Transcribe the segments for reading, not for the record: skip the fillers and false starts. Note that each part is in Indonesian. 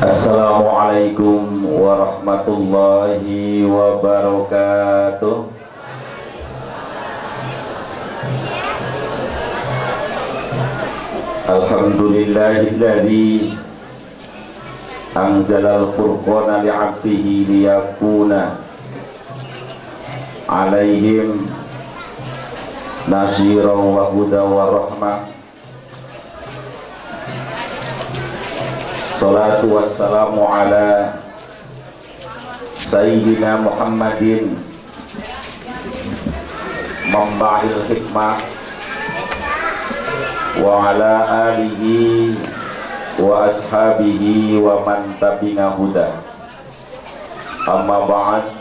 Assalamualaikum warahmatullahi wabarakatuh. Alhamdulillahilladzi anzalal furqana li'abdihi liyakuna alaihim nasyira wa huda wa rahmah. Salatu wassalamu ala Sayyidina Muhammadin Mamba'il hikmah wa ala alihi wa ashabihi wa man tabi'ah huda. Amma ba'd.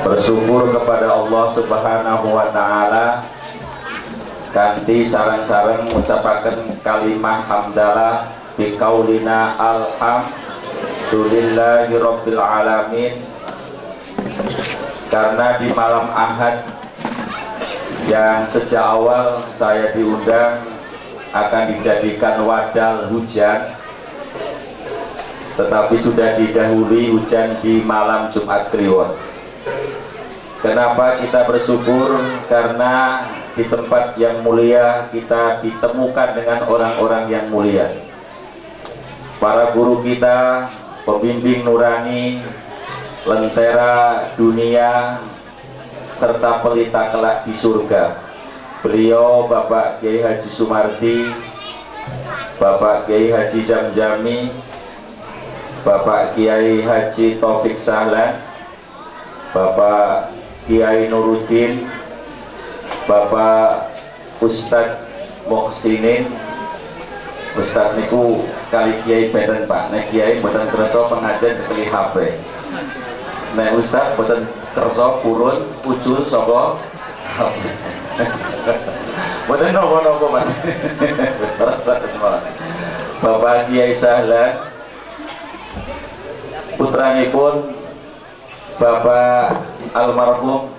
Bersyukur kepada Allah Subhanahu wa ta'ala kanthi sareng-sareng ngucapaken kalimah hamdalah biqaulina alhamdulillahi rabbil alamin. Karena di malam Ahad yang sejak awal saya diundang akan dijadikan wadal hujan, tetapi sudah didahului hujan di malam Jumat Kliwon. Kenapa kita bersyukur? Karena di tempat yang mulia kita ditemukan dengan orang-orang yang mulia. Para guru kita, pembimbing nurani, lentera dunia, serta pelita kelak di surga. Beliau Bapak Kiai Haji Sumardi, Bapak Kiai Haji Zamzami, Bapak Kiai Haji Taufik Sahlan, Bapak Kiai Nuruddin, Bapak Ustadz Muhsinin. Ustadz niku kali Kiai beden Pak, nek Kiai beden kerso pengajian sekali HP, nek Ustadz beden kerso purun ucul soko beden nopo-nopo Mas. Bapak Kiai Sahlan, putranipun Bapak almarhum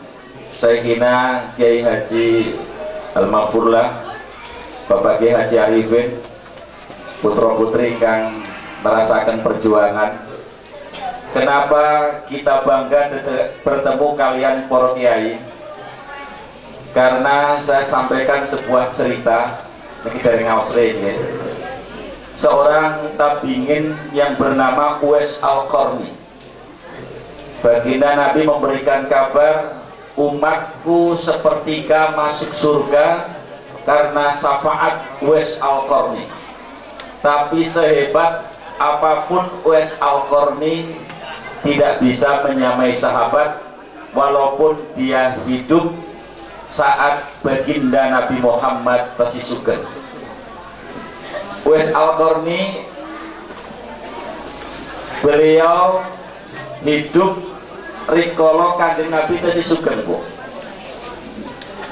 Syekhina Kiai Haji Al-Maghfurlah, Bapak Kiai Haji Arifin, putra putri kang merasakan perjuangan. Kenapa kita bangga bertemu kalian para kiai? Karena saya sampaikan sebuah cerita ini dari Ngausre, seorang tabingin yang bernama Uwais Al-Qarni. Baginda Nabi memberikan kabar, umatku sepertiga masuk surga karena syafaat Uwais Al-Qarni. Tapi sehebat apapun Uwais Al-Qarni tidak bisa menyamai sahabat, walaupun dia hidup saat baginda Nabi Muhammad tasih sugeng. Uwais Al-Qarni, beliau hidup rikolo kanjeng Nabi tasih sugeng, Bu.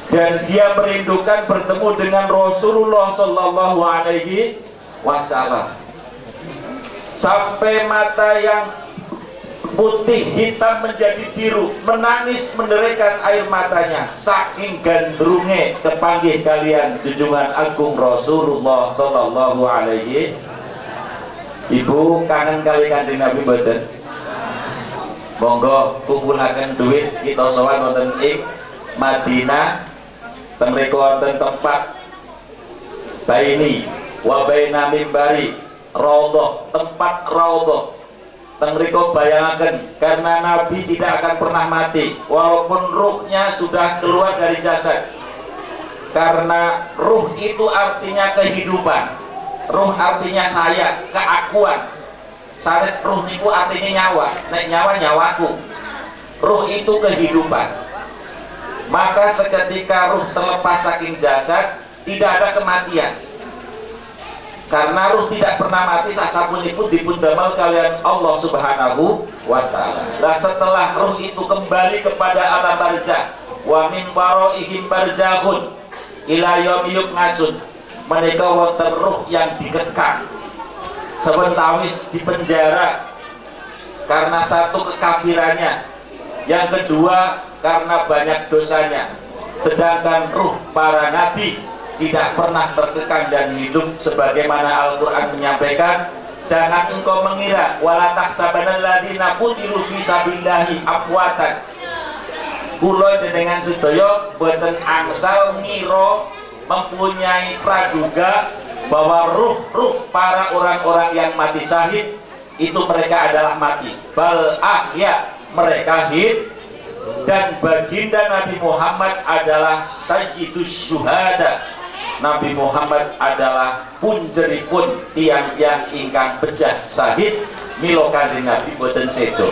Dan dia merindukan bertemu dengan Rasulullah Sallallahu Alaihi Wasallam, sampai mata yang putih hitam menjadi biru, menangis menderikan air matanya, saking gandrunge kepanggih kalian junjungan agung Rasulullah Sallallahu Alaihi. Ibu kangen kali kanjeng Nabi mboten? Monggo kumpulaken duit kita sowan wonten ing Madinah, ten mriku wonten tempat baini wa baina mimbari raudhah, tempat raudhah. Ten mriku bayangaken, karena Nabi tidak akan pernah mati walaupun ruhnya sudah keluar dari jasad. Karena ruh itu artinya kehidupan, ruh artinya saya, keakuan. Sanes ruh niku artinya nyawa, nek nyawa nyawaku. Ruh itu kehidupan. Maka seketika ruh terlepas saking jasad, tidak ada kematian. Karena ruh tidak pernah mati, sasapunipun dipun damel kalian Allah Subhanahu wa ta'ala. Nah, setelah ruh itu kembali kepada alam barzakh, wa min waraihim barzakhun ila yaumi yub'atsun, menika wonten ruh yang dikekang sebentawis di penjara karena satu kekafirannya, yang kedua karena banyak dosanya. Sedangkan ruh para nabi tidak pernah terkekang dan hidup sebagaimana Al-Quran menyampaikan, jangan engkau mengira wala tahsabanal ladzina qutilu fi sabilillahi amwatan. Kula dengan sedaya boten angsal ngira mempunyai praduga bahwa ruh-ruh para orang-orang yang mati syahid itu mereka adalah mati, bal ahya, mereka hidup. Dan baginda Nabi Muhammad adalah sayyidus syuhada. Nabi Muhammad adalah punjeripun tiang-tiang ingkang pejah syahid mila kanjeng Nabi boten sedo.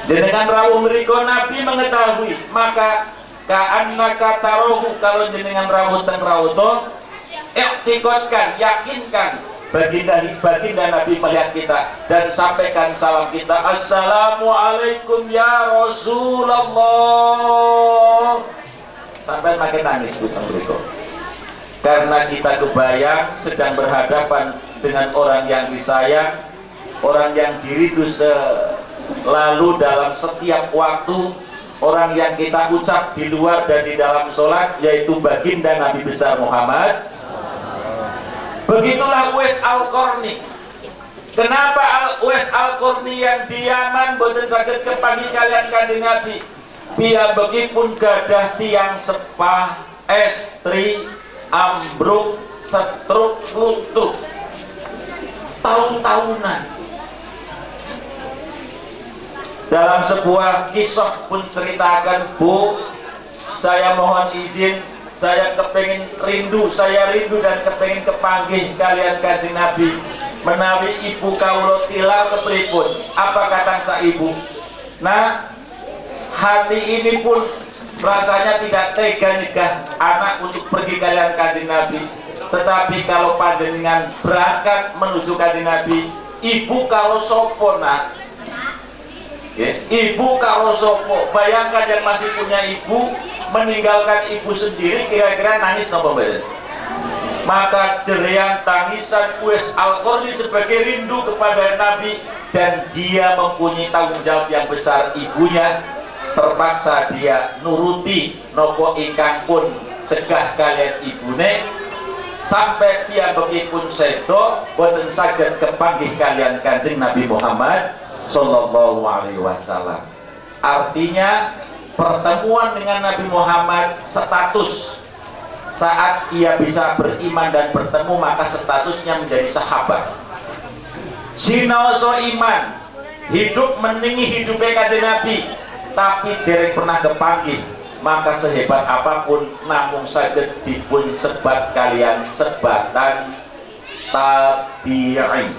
Jenengan rawuh mriku Nabi mengetahui, maka ka'annaka tarahu, kalau jenengan rawuh teng rawuh iktikadkan, yakinkan baginda Nabi melihat kita dan sampaikan salam kita, assalamualaikum ya Rasulullah, sampai makin nangis bukan berikut, karena kita kebayang sedang berhadapan dengan orang yang disayang, orang yang dirindu selalu dalam setiap waktu, orang yang kita ucap di luar dan di dalam sholat, yaitu baginda Nabi besar Muhammad. Begitulah Uwais Al-Qarni. Kenapa Uwais Al-Qarni yang di Yaman boten saged kepanggih kalian kanjeng Nabi? Piyambakipun gadah tiang sepah, estri, ambruk, setruk, lutut, tahun-tahunan. Dalam sebuah kisah pun ceritakan, Bu, saya mohon izin, saya kepengin rindu, saya rindu dan kepengin kepanggih kalian kanjeng Nabi menawi ibu kawula tilar kepripun. Apa kata sa ibu? Nah, hati ini pun rasanya tidak tega nikah anak untuk pergi kalian kanjeng Nabi. Tetapi kalau panjenengan berangkat menuju kanjeng Nabi, ibu kalau sopo nak? Ibu karo sopo, bayangkan yang masih punya ibu meninggalkan ibu sendiri, kira-kira nangis napa mboten? Maka derian tangisan Uwais Al-Qarni sebagai rindu kepada Nabi, dan dia mempunyai tanggung jawab yang besar ibunya, terpaksa dia nuruti nopo ingkang pun cegah kalian ibune, sampai piyambakipun sedo boten saged kepanggih kalian kanjeng Nabi Muhammad Sallallahu Alaihi Wasallam. Artinya pertemuan dengan Nabi Muhammad status saat ia bisa beriman dan bertemu, maka statusnya menjadi sahabat. Sinaoso iman, hidup meningi hidupnya kanjeng Nabi, tapi derek pernah kepanggih, maka sehebat apapun namung saged dipun sebat kalian sebatan tabi'i,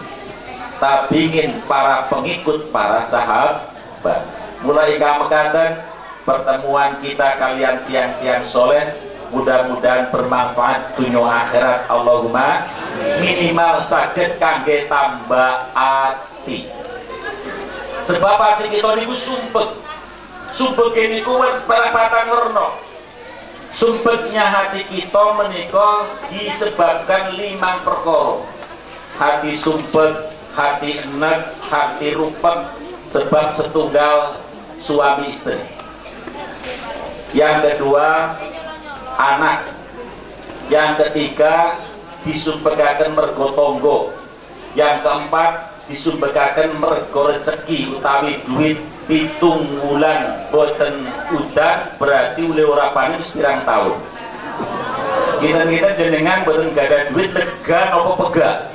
tabingin para pengikut para sahabat. Mulai kamekaten pertemuan kita kalian tiang-tiang soleh, mudah-mudahan bermanfaat dunia akhirat, Allahumma minimal saged kangge tambah ati. Sebab ati kita niku sumpek niku perapatan werna. Sumpeknya hati kita menika disebabkan 5 perkara. Hati sumpek, hati enek, hati rupek, sebab setunggal suami istri. Yang kedua anak. Yang ketiga disumpekaken mergo tangga. Yang keempat disumpekaken mergo rezeki utawi duit. 7 wulan boten udan berarti oleh ora panen sepirang tahun. Kita jenengan boten gada duit lega napa pegah.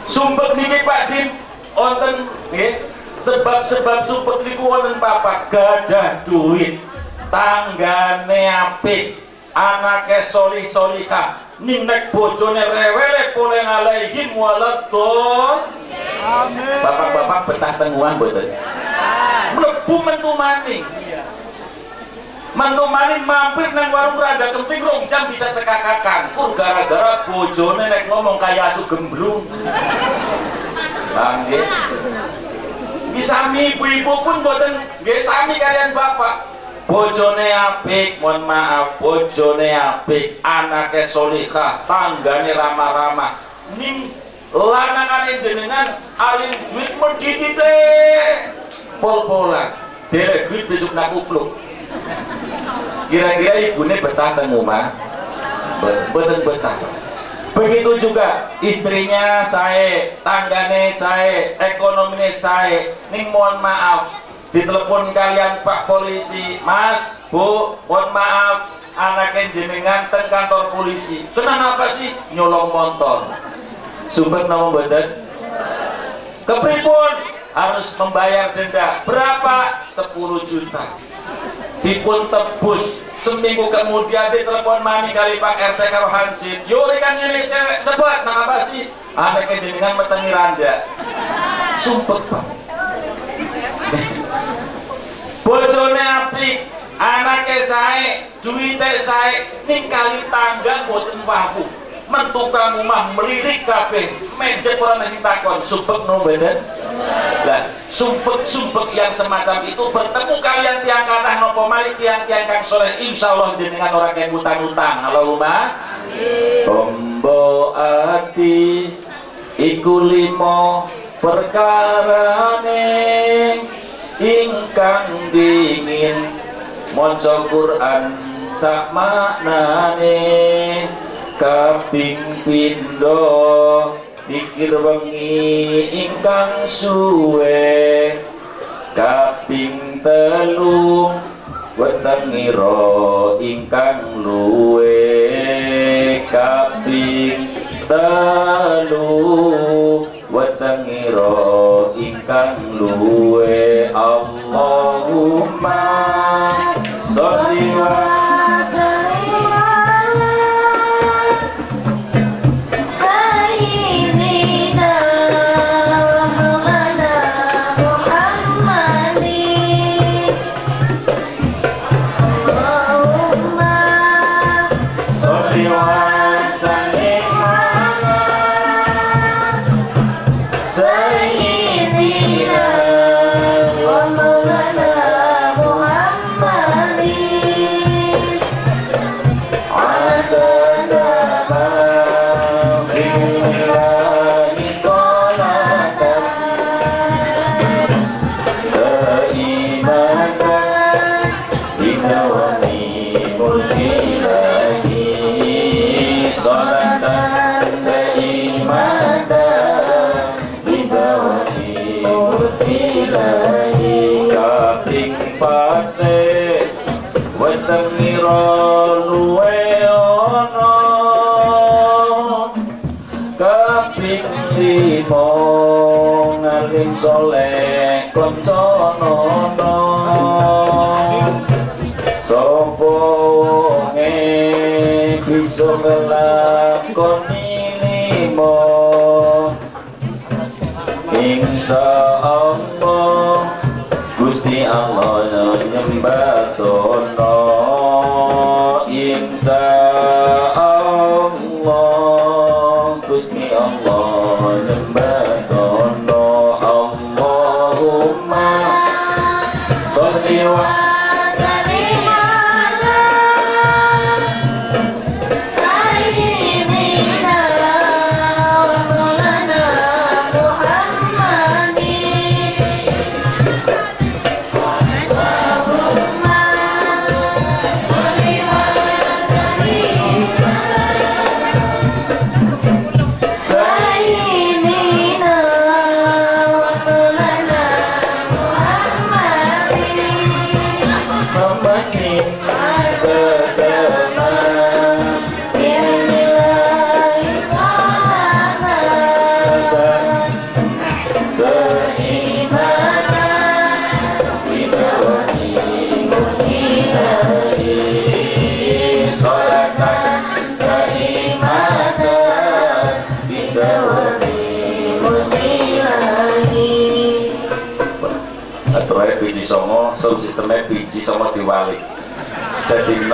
Sumpek niki Pak Dim wonten nggih, sebab-sebab sumpek niku wonten papat. Gadah duit, tanggane apik, anake solih-solihah, ning nek bojone rewele polen alaihim waladhdallin. Amin. Bapak-bapak betah tenguan mboten? Mlebu mentu maning. Mentu maning mampir nang warung rada kemping 2 jam bisa cekakakan. Pur gara-gara bojone nek ngomong kaya asu gemblung. Nggih. Iki sami ibu-ibu pun mboten nggih sami kalian bapak. Bojone apik, mohon maaf, bojone apik, anake solihah, tanggane ramah-ramah. Ning lanangane jenengan alin duit mendidite pol-polan, derek duit besok nak kupluk. Kira-kira ibunya betah teng omah? Boten betah. Begitu juga istrinya saya, tanggane saya, ekonominya saya. Ning mohon maaf, ditelepon kalian Pak Polisi, Mas, Bu, mohon maaf, anaknya jenengan teng kantor polisi. Kenapa sih nyolong motor? Sumpah nama boten? Kepripun harus membayar denda berapa? 10 juta. Dipun tebus, seminggu kemudian ditelepon mani kali Pak RT karo Hansip, yuri kan ini cepat, nah apa sih? Anaknya jenengan metengi randa. Sumpet Pak. Bojone apik, anaknya saya, duitnya saya, ning kali tangga boten wabu. Mentu kamu mah melirik kabeh, meja ora sing takon, sumpet no badan. Lah, sumpek-sumpek yang semacam itu bertemu kalian tiang kathah napa malih tiang-tiang kang saleh, insyaallah jenengan ora kaya utang-utang. Allahumma amin. Tombo ati iku limo perkarane ingkang dingin maca Quran sak maknane kaping pindho dikir wengi ingkang suwe kaping telu wetengira ingkang luwe kaping telu wetengira ingkang luwe Allahumma sholli wa soleh konconono sopo wonge bisa ngelakoni limo insyaallah Gusti Allah nyembah dono insyaallah Gusti Allah nyembah dono Allahumma sholli wa sallim ala sayyidina wa maulana Muhammadin Allahumma sholli wa sallim sayyidina wa maulana Muhammadin pertama billahi salatan beribadah bidawahi ilahi salatan beribadah bidawahi ilahi. Aturnya biji songo, sound sistemnya biji songo diwalik jadi 6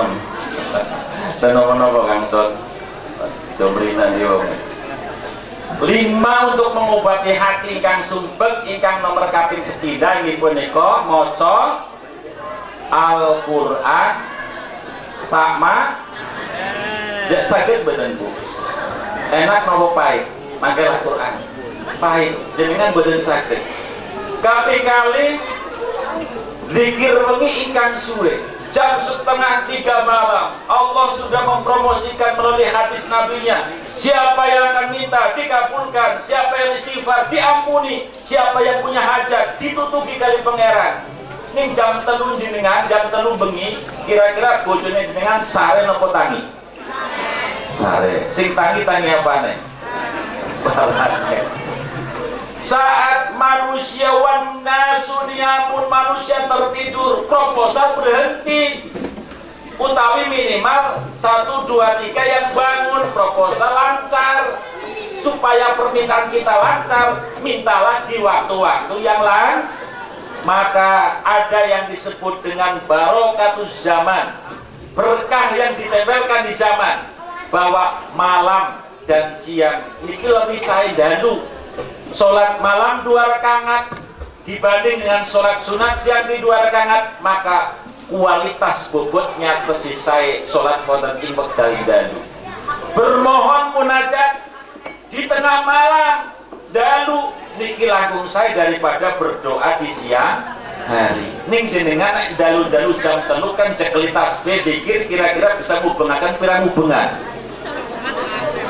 dan nomor-nomor kangsot jomrina yo 5 untuk mengobati hati ingkang sumpek ingkang nomor kaping sepindah inggih punika maca Al-Qur'an sama saged mboten Bu enak napa pahit mangke Al-Qur'an pahit jenengan mboten saged kaping kalih zikir wengi ingkang suwe jam 2:30 malam Allah sudah mempromosikan melalui hadis nabinya, siapa yang akan minta dikabulkan, siapa yang istighfar diampuni, siapa yang punya hajat ditutupi kali pangeran. Ning jam 3 jenengan, jam 3 bengi, kira-kira bojone jenengan sare napa tangi? Sare. Sing tangi apane? Barane. Saat manusia wanasuniamun, manusia tertidur, proposal berhenti. Utawi minimal 1, 2, 3 yang bangun, proposal lancar. Supaya permintaan kita lancar, mintalah di waktu-waktu yang lain. Maka ada yang disebut dengan barokatus zaman, berkah yang ditempelkan di zaman, bahwa malam dan siang ini lebih saya dalu. Sholat malam 2 rakaat dibanding dengan sholat sunat siang di 2 rakaat, maka kualitas bobotnya tersisai sholat wonten ing wekdal dalu. Bermohon munajat di tengah malam dalu niki langkung saya daripada berdoa di siang hari. Ning jenengan dalu-dalu jam 3 kan cekeli tasbih dikir, kira-kira bisa hubungaken pirang hubungan.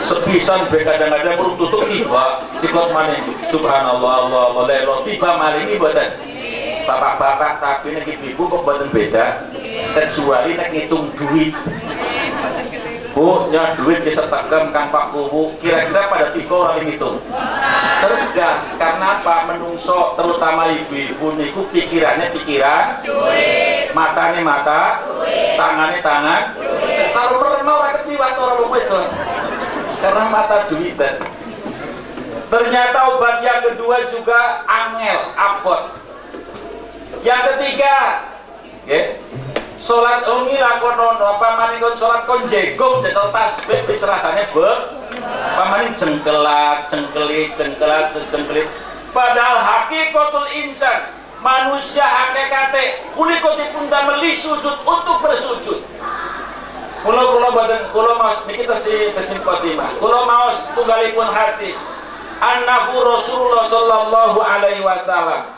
Sepisan be kadang-kadang urung tutup tiba cikot maning. Subhanallah, Allah lelo tiba malingi mboten. Bapak-bapak tapi nek ibu kok mboten beda. Kecuali nek ngitung duit. Bu, nya duit disetegem Kang Pak Kuwu, kira-kira pada tiga orang ngitung. Cerdas, karena apa? Menungso terutama ibu-ibu niku pikirannya pikiran duit, matanya mata duit, tangannya tangan duit. Taruh mau ora ketiwat ora itu. Karena mata duitan. Ternyata obat yang kedua juga angel, apot. Yang ketiga, sholat umi lakonono, apa manikon sholat kon jegong jekel tasbih wis rasane pamaning jengkelat, sejengkelit. Padahal hakikatul insan, manusia hakikate kulikotipun dameli sujud untuk bersujud. Kula badan kula maos niki tesim khotimah. Kula maos tunggalipun hadis annahu Rasulullah sallallahu alaihi wasallam.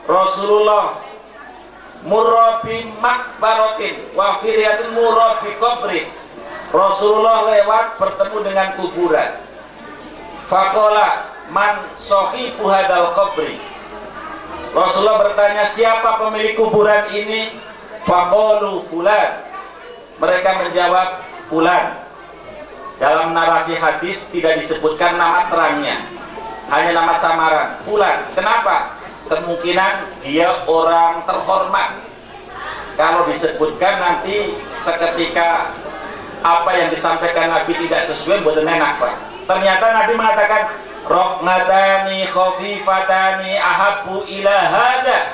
Rasulullah murabi makbaratin wa firiyatin murabi qabri. Rasulullah lewat bertemu dengan kuburan. Faqala man sahibu hadal qabri. Rasulullah bertanya, siapa pemilik kuburan ini? Faqalu fulan. Mereka menjawab fulan. Dalam narasi hadis tidak disebutkan nama terangnya, hanya nama samaran, fulan. Kenapa? Kemungkinan dia orang terhormat. Kalau disebutkan nanti seketika apa yang disampaikan Nabi tidak sesuai, buat enak Pak. Ternyata Nabi mengatakan roknatani khofifatani ahabbu ila hada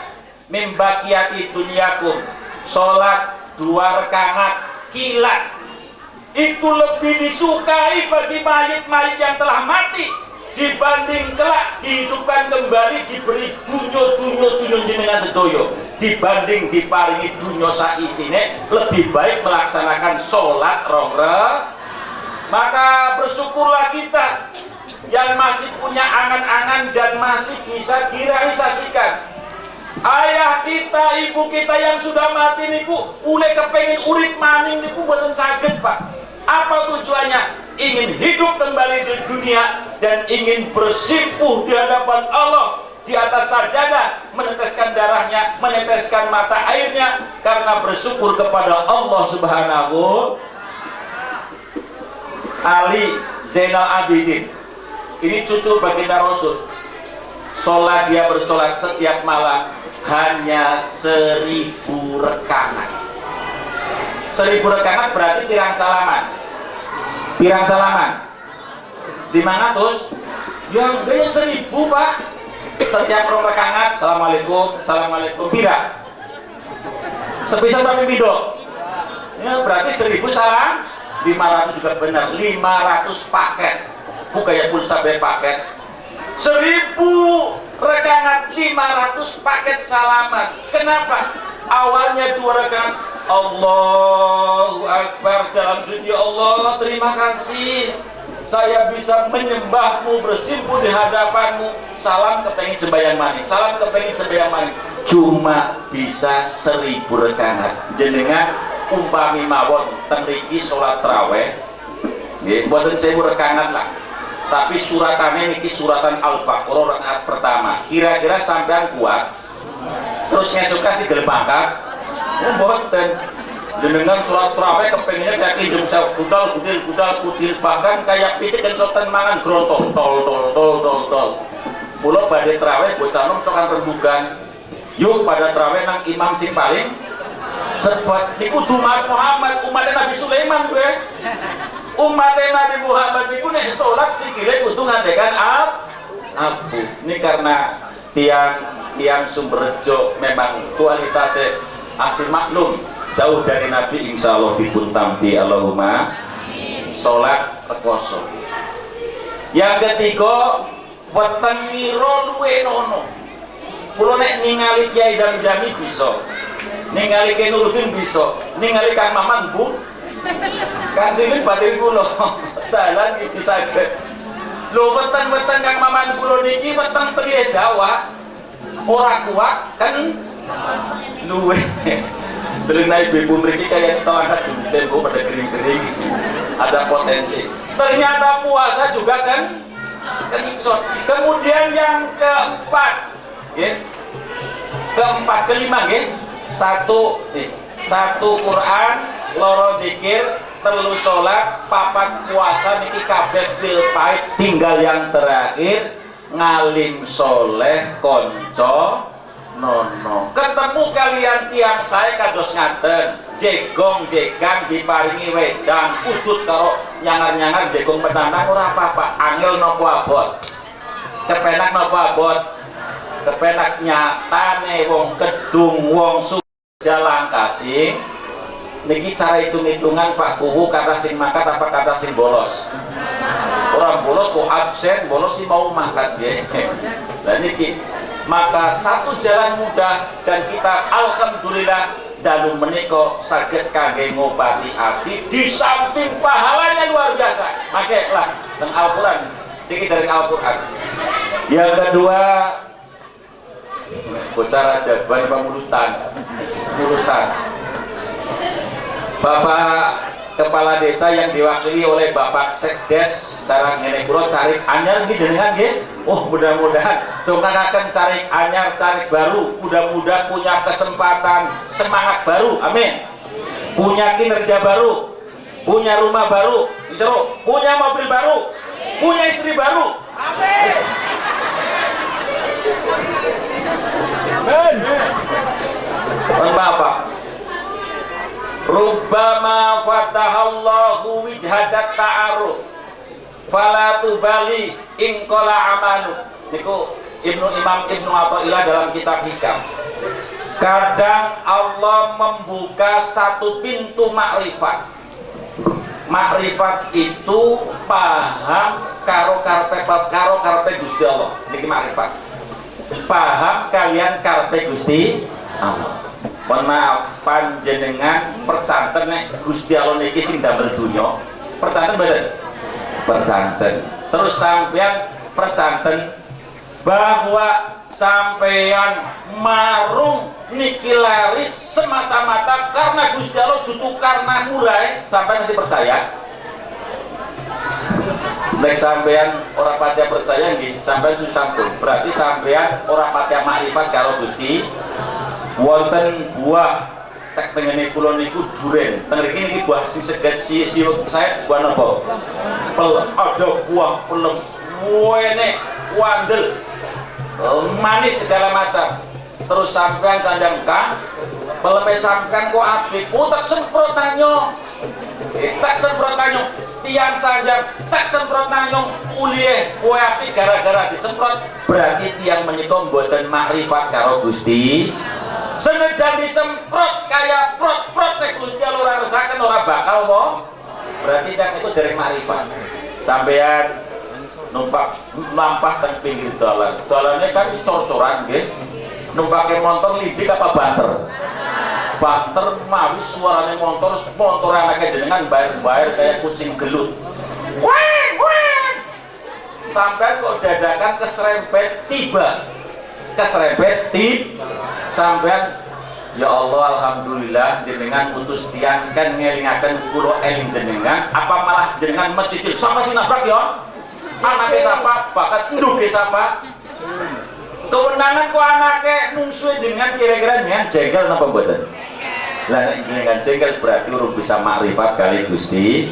min baqiyati dunyakum. Sholat 2 rakaat kilat itu lebih disukai bagi mayit-mayit yang telah mati dibanding kelak dihidupkan kembali diberi dunyo jenengan sedoyo, dibanding diparingi dunyo saisine lebih baik melaksanakan sholat rongre. Maka bersyukurlah kita yang masih punya angan-angan dan masih bisa direalisasikan. Ayah kita, ibu kita yang sudah mati niku uleh kepengen urip maning niku boten saged Pak. Apa tujuannya? Ingin hidup kembali di dunia dan ingin bersimpuh di hadapan Allah di atas sajadah, meneteskan darahnya, meneteskan mata airnya karena bersyukur kepada Allah Subhanahu. Ali Zainal Abidin ini cucu baginda Rasul. Sholat dia bersolat setiap malam hanya 1000 rakaat. 1000 rakaat berarti pirang salaman? Pirang salaman? 500? Yang gaya 1000 Pak. Setiap rakaat assalamualaikum, assalamualaikum. Pira? Sepisah berapa bido? Ya berarti 1000 salam. 500 juga benar. 500 paket. Bukan ya pulsa paket. 1000 rakaat 500 paket salaman. Kenapa? Awalnya 2 rakaat Allahu Akbar dalam dunia. Allah terima kasih saya bisa menyembahmu, bersimpuh di hadapanmu. Salam kepengen sembahyang maning, salam kepengen sembahyang maning. cuma bisa 1000 rakaat. Jenengan umpami mawon ten mriki salat tarawih nggih mboten 1000 rakaat lah, tapi suratannya niki suratan Al-Baqarah rakaat pertama. Kira-kira sampean kuat terus ngesuka si gelem pangkat mboten. Jenengan surat tarawih kepengennya kayak kinjung budal kudil bahkan kayak pitik kencotan mangan grontol tol. Pulau badhe tarawih bocah nom cokan rembugan. Yuk pada tarawih nang imam sing paling cepat niku Umat Muhammad, umatnya Nabi Sulaiman gue. Umatnya Nabi Muhammad niku nek salat sikile kudu ngadekan abu. Ini karena tiang Sumberjo memang kualitasnya asli maklum jauh dari Nabi, insya Allah dipun tampi Allahumma sholat rekoso. Yang ketiga weteng miro luwe nono. Kulo nek ningali Kiai Zam-Zami bisa, ningali Kiai Nuruddin bisa, ningali Kang Maman Bu, Kang Simin batin kulo salah iki bisa ke. Lho weteng Kang Maman kulo niki weteng pelih dakwah ora kuat kan luwe. Berenai bebu mriki kayak tau anak jumiten kok pada kering-kering. Ada potensi. Ternyata puasa juga kan kenikson. Kemudian yang keempat, ya. Kelima, ya. Satu Quran, loro zikir, telu sholat, papat puasa niki kabeh bil pahit. Tinggal yang terakhir ngalim soleh konco nono. Ketemu kalian tiang saya kados ngaten jegang diparingi wedang udut karo nyangar jegong menanang ora apa-apa. Angel nopo abot kepenak nopo abot kepenak nyatane wong kedung wong jalang kasing niki cara hitung-hitungan Pak Kuhu kata sing makat apa kata sing bolos. Orang bolos kok absen, bolos sih mau makan ya. Nah niki maka satu jalan mudah dan kita alhamdulillah dalu menika saged kangge ngobati ati di samping pahalanya luar biasa. Makailah teng Al-Qur'an, ciki dari Al-Qur'an. Yang kedua bocah raja mulutan. Bapak kepala desa yang diwakili oleh Bapak Sekdes cara ngene kula cari anyar nggih jenengan nggih. Oh mudah-mudahan dongakaken cari anyar cari baru, mudah-mudahan punya kesempatan semangat baru, amin. Punya kinerja baru, punya rumah baru, punya mobil baru, punya istri baru, amin. Bapak Rubbama fatahallahu wijhadat ta'aruf fala tubali inqala amalu. Niku Imam Ibnu Athaillah dalam kitab Hikam. Kadang Allah membuka satu pintu makrifat. Makrifat itu paham karo karepe Gusti Allah. Niki makrifat. Paham kalian karepe Gusti Allah. Mohon maaf panjenengan percanten nek Gusti Allah niki sing damel dunya. Percanten mboten? Percanten. Terus sampean percanten bahwa sampean marung niki laris semata-mata karena Gusti Allah dudu karena murah, sampean masih percaya? Nek sampean ora patia percaya nggih, sampean susah pun. Berarti sampean ora patia makrifat karo Gusti. Wonten buah tek tengene kula niku duren. Teng mriki niki buah sing seget siwek saya buah napa? Ada buah pelem, wene, wandel, manis segala macam. Terus sampean sanjang Kang, peleme sampean kok apik. Oh tak semprot nanyong. Tak semprot nanyong. Tiang sanjang tak semprot nanyong ulihe kowe apik gara-gara disemprot. Berarti tiang menika mboten makrifat karo Gusti. Senajan disemprot kayak prot nek Gusti Allah ora resaken ora bakal wong. Berarti kan itu dari makrifat. Sampean numpak lampah teng pinggir dalan. Dalane kan wis cor-coran nggih. Numpake motor lidik apa banter? Banter mawis suarane motor anake jenengan bayar kayak kucing gelut. Wah. Sampean kok dadakan keserempet tiba. keserempet sampean. Ya Allah, alhamdulillah jenengan utus tiang kan ngelingaken kula eling jenengan, apa malah jenengan mencicil sama si nabrak ya? Anake sapa, bakat nduge sapa? Kewenangan ku anake nungsu jenengan kira-kira jenengan jengkel napa mboten? Lah nek jenengan jengkel berarti urung bisa makrifat kali Gusti.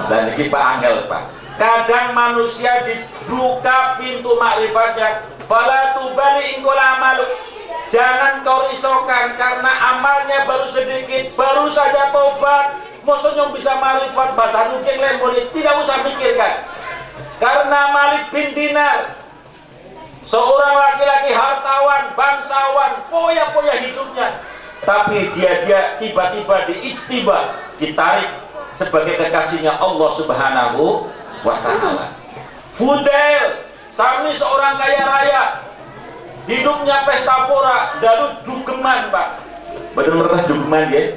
Dan iki Pak angel, Pak. Kadang manusia dibuka pintu makrifatnya, fala tubali ingkola maluk. Jangan kau risaukan karena amalnya baru sedikit, baru saja tobat. Maksudnya bisa makrifat bahasa nukil lembolit, tidak usah mikirkan. Karena Malik bin Dinar, seorang laki-laki hartawan, bangsawan, poya-poya hidupnya, tapi dia tiba-tiba diistiba, ditarik sebagai kekasihnya Allah Subhanahu wa Ta'ala. Fudail, sami seorang kaya raya, hidupnya pesta pora, dalut dugeman, Pak. Betul mertas dugeman ya?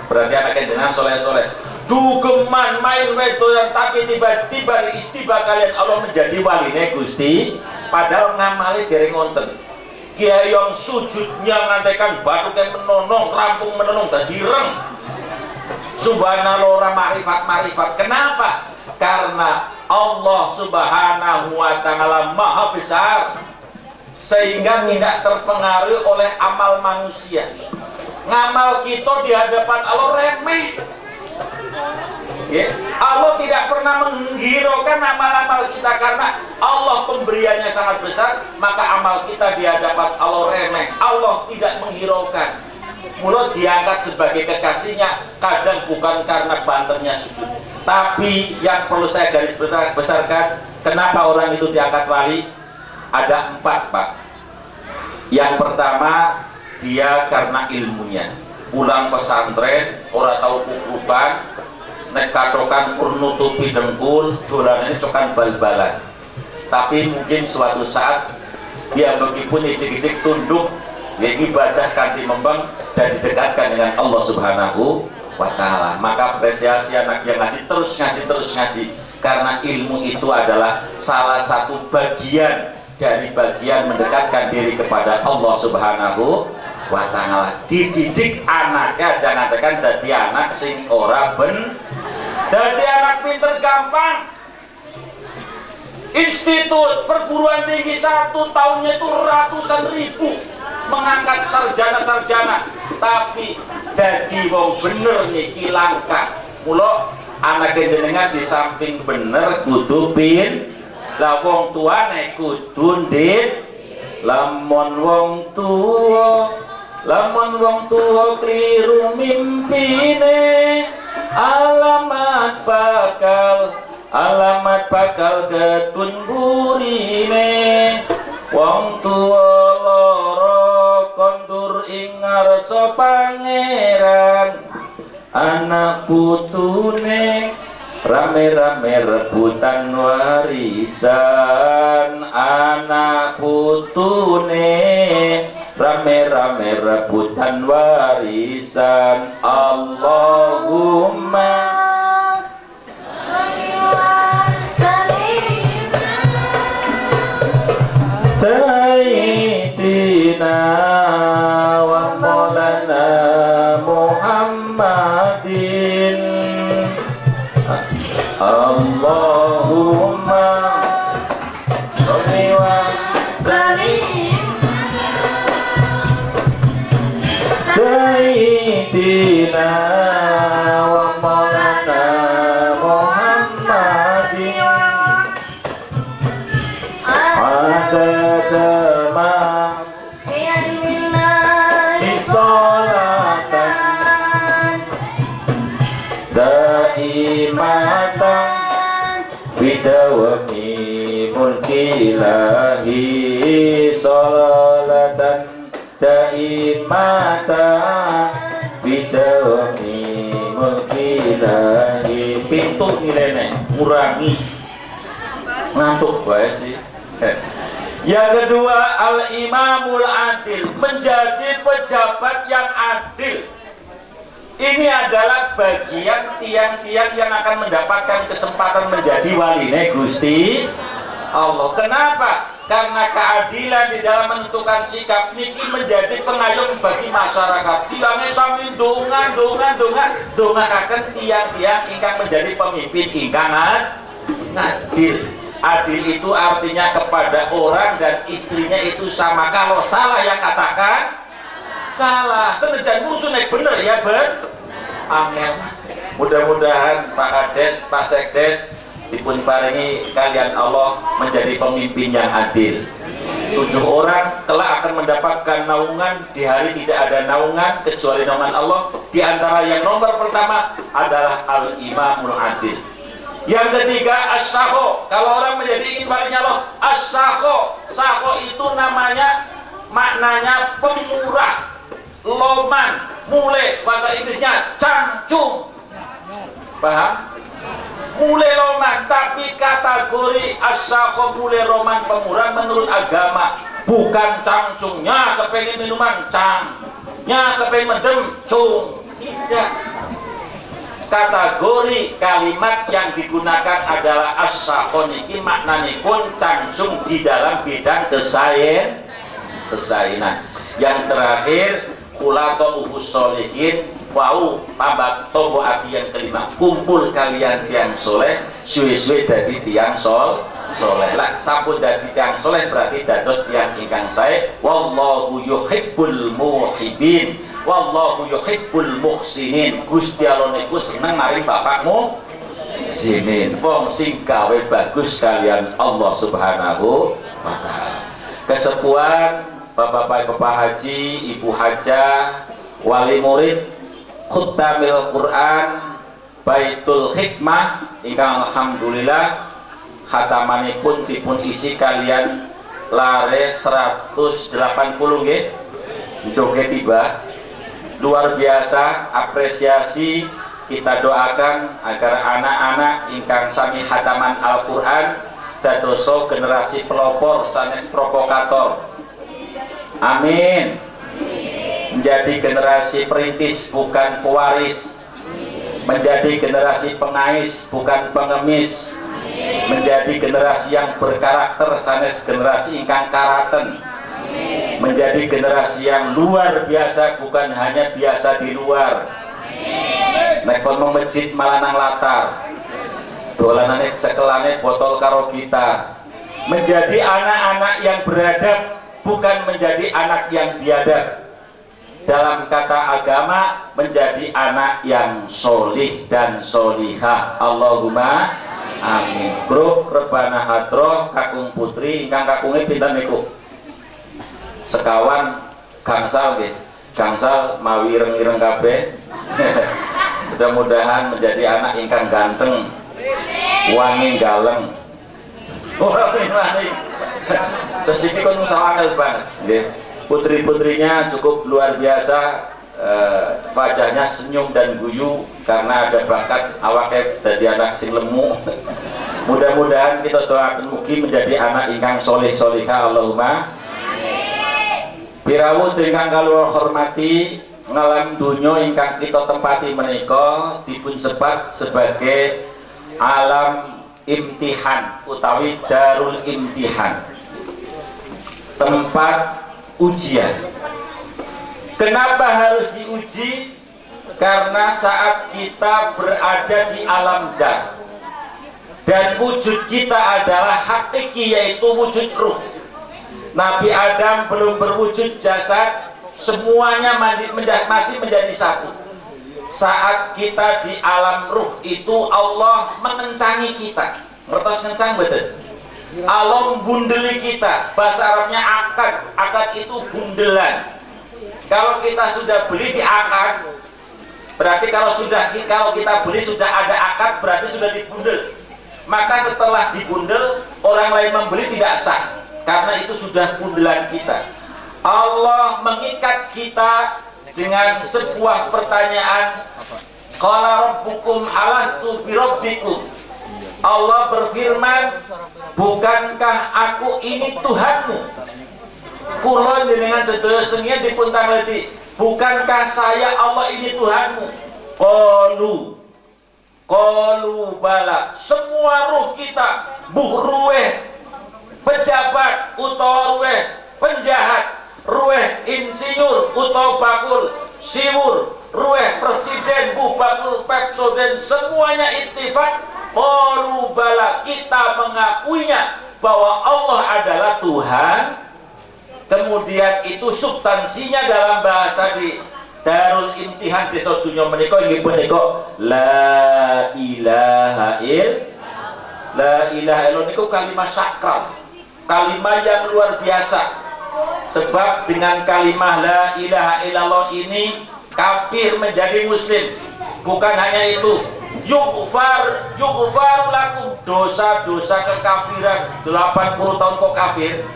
Berarti anaknya dengan soleh-soleh. Dugeman main wedoyan, tapi tiba-tiba istiba kalian Allah menjadi waline Gusti. Padahal ngamali dari ngonten. Kiai yang sujudnya ngantekan batu kayak menonong, rampung menonong tadi reng. Subhanallah ora marifat. Kenapa? Karena Allah Subhanahu wa Ta'ala Maha Besar, sehingga tidak terpengaruhi oleh amal manusia. Ngamal kita di hadapan Allah remeh ya. Allah tidak pernah menghiraukan amal-amal kita karena Allah pemberiannya sangat besar, maka amal kita di hadapan Allah remeh. Allah tidak menghiraukan. Mula diangkat sebagai kekasihnya, kadang bukan karena banternya sujud, tapi yang perlu saya garis besarkan, kenapa orang itu diangkat wali? Ada 4, Pak. Yang pertama, dia karena ilmunya. Pulang pesantren, orang tahu kukruban, nek katokan nutupi dengkul, dolanane cokan bal-balan. Tapi mungkin suatu saat dia meskipun icik-icik tunduk, ya ibadah kanthi membang dan didekatkan dengan Allah Subhanahu wa Ta'ala. Maka apresiasi anak yang ngaji terus ngaji. Karena ilmu itu adalah salah satu bagian dari bagian mendekatkan diri kepada Allah Subhanahu wa Ta'ala. Dididik anaknya, jangan tekan dadi anak sing ora dadi anak pinter gampang. Institut perguruan tinggi 1 tahunnya itu ratusan ribu mengangkat sarjana, tapi dadi wong bener niki langka. Mula anak jenengan di samping bener kudu lah wong tuane kudu ndit. Lamun wong tuwa kliru mimpine, alamat bakal ketun burine. Wong tuwa lara kondur ing ngarsa pangeran, anak putune rame-rame rebutan warisan. Anak putune rame-rame rebutan warisan. Allahumma Sayyidina wa maulana Muhammadin. Allahumma sholli wa sallim Sayyidina wa maulana Muhammadin. Adadama Isolatan Daimatan Bidawami mulkilahi. Solatan Daimatan Bidawami mulkilahi. Pintu nilainya ngurangi ngantuk bae sih. Yang kedua, al-imamul adil, menjadi pejabat yang adil. Ini adalah bagian tiang-tiang yang akan mendapatkan kesempatan menjadi waline Gusti Allah. Kenapa? karena keadilan di dalam menentukan sikap niki menjadi pengayom bagi masyarakat. Tiangnya sami dongakaken tiang-tiang ingkang menjadi pemimpin ingkang adil. Adil itu artinya kepada orang dan istrinya itu sama. Kalau salah ya katakan salah. Senajan musuh naik bener ya angel. Mudah-mudahan Pak Kades, Pak Sekdes dipun paringi kalian Allah menjadi pemimpin yang adil. 7 orang kelak akan mendapatkan naungan di hari tidak ada naungan kecuali naungan Allah. Di antara yang nomor pertama adalah al-imamul adil. Yang ketiga as-sakho. Kalau orang menjadi ingin palingnya Allah, as-sakho. Sakho itu namanya maknanya pemurah, loman, mule, bahasa Inggrisnya cangcung. Paham? Mule loman, tapi kategori as-sakho mule roman pemurah menurut agama bukan cangcungnya kepengen minuman cangnya kepengen mendem cung. Tidak. Kategori kalimat yang digunakan adalah as-sakho niki maknanya pun cangcung di dalam bidang kesainan. Yang terakhir khulato uhus solihin, wau tambah tobo ati yang kelima, kumpul kalian tiang soleh suwe-suwe dadi tiang soleh lah. Sampun dadi tiang soleh berarti dados tiang ingkang sae. Wallahu yuhibbul muhibbin, wallahu yuhibbul muhsinin. Gusti Allah niku seneng maring bapakmu sinin wong sing gawe bagus kalian Allah Subhanahu wa taala. Kesepuan Bapak-bapak haji, Ibu hajah, wali murid, khutbamil Quran, Baitul Hikmah, ingkang alhamdulillah khatamanipun dipun isi kalian lare 180 nggih. Ndoge tiba. Luar biasa, apresiasi, kita doakan agar anak-anak ingkang sami khataman Al-Qur'an dadoso generasi pelopor sanes provokator. Amin. Menjadi generasi perintis bukan pewaris, menjadi generasi pengais bukan pengemis, menjadi generasi yang berkarakter sanes generasi ingkang karaten, menjadi generasi yang luar biasa bukan hanya biasa di luar. Nek kon masjid malah nang latar dolanane cekelane botol karo gitar. Menjadi anak-anak yang beradab bukan menjadi anak yang biadab. Dalam kata agama menjadi anak yang solih dan solihah. Allahumma amin. Grup rebana hadroh kakung putri ingkang kakungnya pinten niku? Sekawan gangsal nggih. Gangsal mawi ireng-ireng kabeh. Mudah-mudahan menjadi anak ingkang ganteng, wangi galeng. Ora wani. Terus ini kan musawakil banget, putri-putrinya cukup luar biasa, wajahnya senyum dan guyu karena ada bakat awake dari anak sing lemu. Mudah-mudahan kita doakan mugi menjadi anak ingkang soleh solihah. Allahumma pirawuh ingkang kaloro hormati, ngalam dunyo ingkang kita tempati menika dipun sebat sebagai alam imtihan utawi darul imtihan, tempat ujian. Kenapa harus diuji? Karena saat kita berada di alam zat dan wujud kita adalah hakiki, yaitu wujud ruh. Nabi Adam belum berwujud jasad, semuanya masih menjadi satu. Saat kita di alam ruh itu Allah mengencangi kita. Ngertos ngencang betul? Allah bundeli kita, bahasa Arabnya akad. Akad itu bundelan. Kalau kita sudah beli di akad, berarti kalau kita beli sudah ada akad, berarti sudah dibundel. Maka setelah dibundel, orang lain membeli tidak sah, karena itu sudah bundelan kita. Allah mengikat kita dengan sebuah pertanyaan. Qala rabbukum alastu birabbikum. Allah berfirman, bukankah aku ini Tuhanmu? Kula jenengan sedaya sengit dipun tangleti, bukankah saya Allah ini Tuhanmu? Qalu bala. Semua ruh kita buh ruweh pejabat utawa ruweh penjahat, ruweh insinyur utawa bakul siwur, ruweh presiden, bupakul, pepsoden, semuanya ittifaq qalu bala, kita mengakuinya bahwa Allah adalah Tuhan. Kemudian itu substansinya dalam bahasa di Darul Imtihan desa dunya menika inggih punika la ilaha illallah. La ilaha illallah niku kalimat sakral, kalimat yang luar biasa. Sebab dengan kalimat la ilaha illallah ini kafir menjadi muslim. Bukan hanya itu, yughfaru lakum, dosa-dosa kekafiran 80 tahun kok kafir,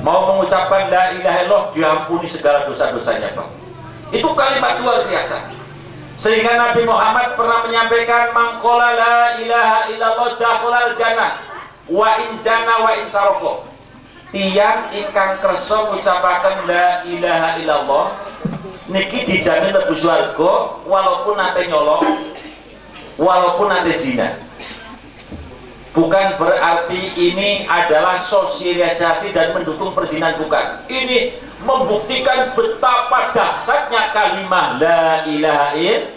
mau mengucapkan la ilaha illallah diampuni segala dosa-dosanya, Pak. Itu kalimat luar biasa. Sehingga Nabi Muhammad pernah menyampaikan mangkola la ilaha illallah dakhalal jannah wa in zana wa in saroko. Tiyang ingkang kersa ngucapaken la ilaha illallah niki dijamin mlebu swarga walaupun nate nyolong, walaupun nate zina. Bukan berarti ini adalah sosialisasi dan mendukung perzinahan, bukan. Ini membuktikan betapa dahsyatnya kalimat la ilaha illallah.